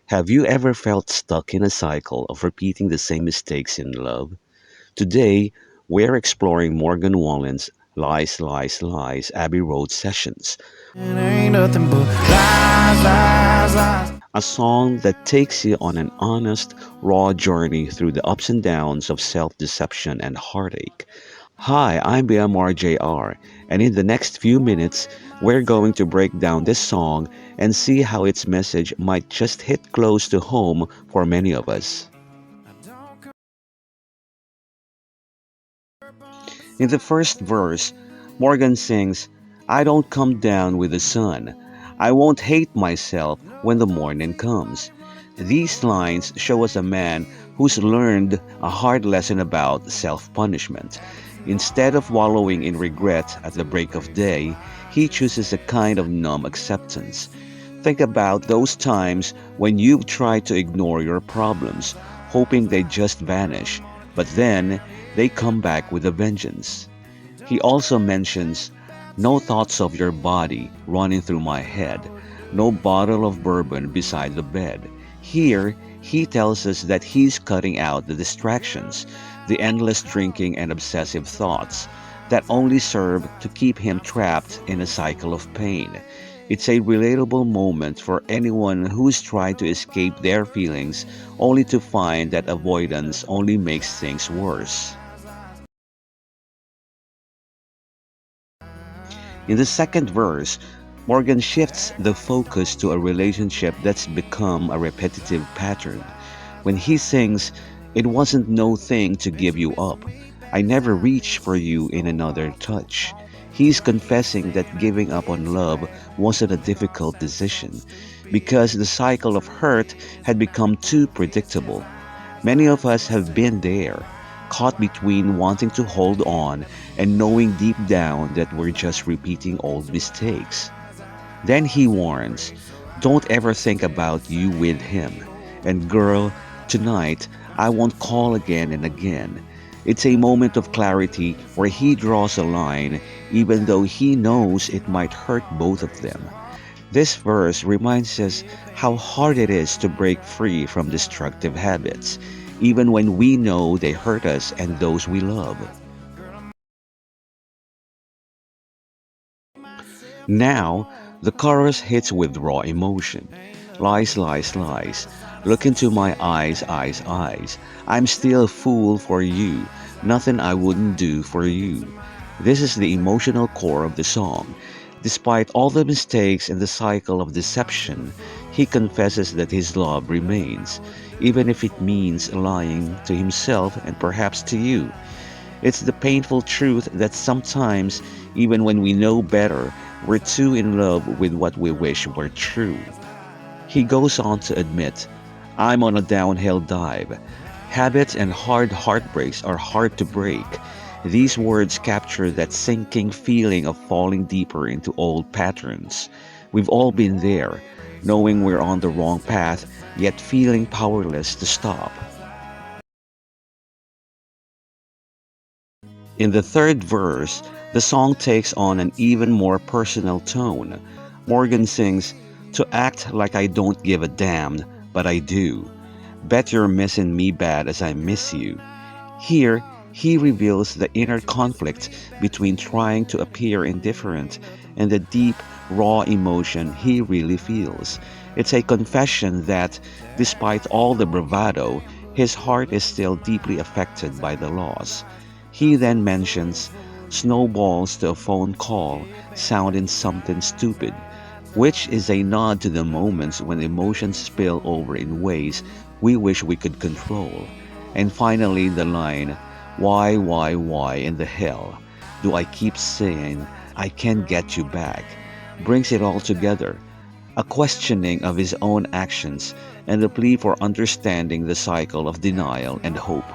Have you ever felt stuck in a cycle of repeating the same mistakes in love? Today, we're exploring Morgan Wallen's Lies, Lies, Lies, Abbey Road Sessions, Ain't nothing but lies, lies, lies. a song that takes you on an honest, raw journey through the ups and downs of self deception and heartache. Hi, I'm BMRJR, and in the next few minutes, we're going to break down this song and see how its message might just hit close to home for many of us. In the first verse, Morgan sings, I don't come down with the sun. I won't hate myself when the morning comes. These lines show us a man who's learned a hard lesson about self punishment. Instead of wallowing in regret at the break of day, he chooses a kind of numb acceptance. Think about those times when you've tried to ignore your problems, hoping they just vanish, but then they come back with a vengeance. He also mentions, no thoughts of your body running through my head, no bottle of bourbon beside the bed. Here, he tells us that he's cutting out the distractions, the endless drinking and obsessive thoughts that only serve to keep him trapped in a cycle of pain. It's a relatable moment for anyone who's tried to escape their feelings only to find that avoidance only makes things worse. In the second verse, Morgan shifts the focus to a relationship that's become a repetitive pattern. When he sings, it wasn't no thing to give you up. I never reached for you in another touch. He's confessing that giving up on love wasn't a difficult decision because the cycle of hurt had become too predictable. Many of us have been there, caught between wanting to hold on and knowing deep down that we're just repeating old mistakes. Then he warns, don't ever think about you with him. And girl, tonight I won't call again and again. It's a moment of clarity where he draws a line, even though he knows it might hurt both of them. This verse reminds us how hard it is to break free from destructive habits, even when we know they hurt us and those we love. Now, the chorus hits with raw emotion. Lies, lies, lies. Look into my eyes, eyes, eyes. I'm still a fool for you. Nothing I wouldn't do for you. This is the emotional core of the song. Despite all the mistakes and the cycle of deception, he confesses that his love remains, even if it means lying to himself and perhaps to you. It's the painful truth that sometimes, even when we know better, we're too in love with what we wish were true. He goes on to admit, I'm on a downhill dive. Habits and hard heartbreaks are hard to break. These words capture that sinking feeling of falling deeper into old patterns. We've all been there, knowing we're on the wrong path, yet feeling powerless to stop. In the third verse, the song takes on an even more personal tone. Morgan sings, to act like I don't give a damn, but I do. Bet you're missing me bad as I miss you. Here, he reveals the inner conflict between trying to appear indifferent and the deep, raw emotion he really feels. It's a confession that, despite all the bravado, his heart is still deeply affected by the loss. He then mentions snowballs to a phone call sounding something stupid, which is a nod to the moments when emotions spill over in ways we wish we could control. And finally, the line, why in the hell do I keep saying I can get you back, brings it all together. A questioning of his own actions and a plea for understanding the cycle of denial and hope.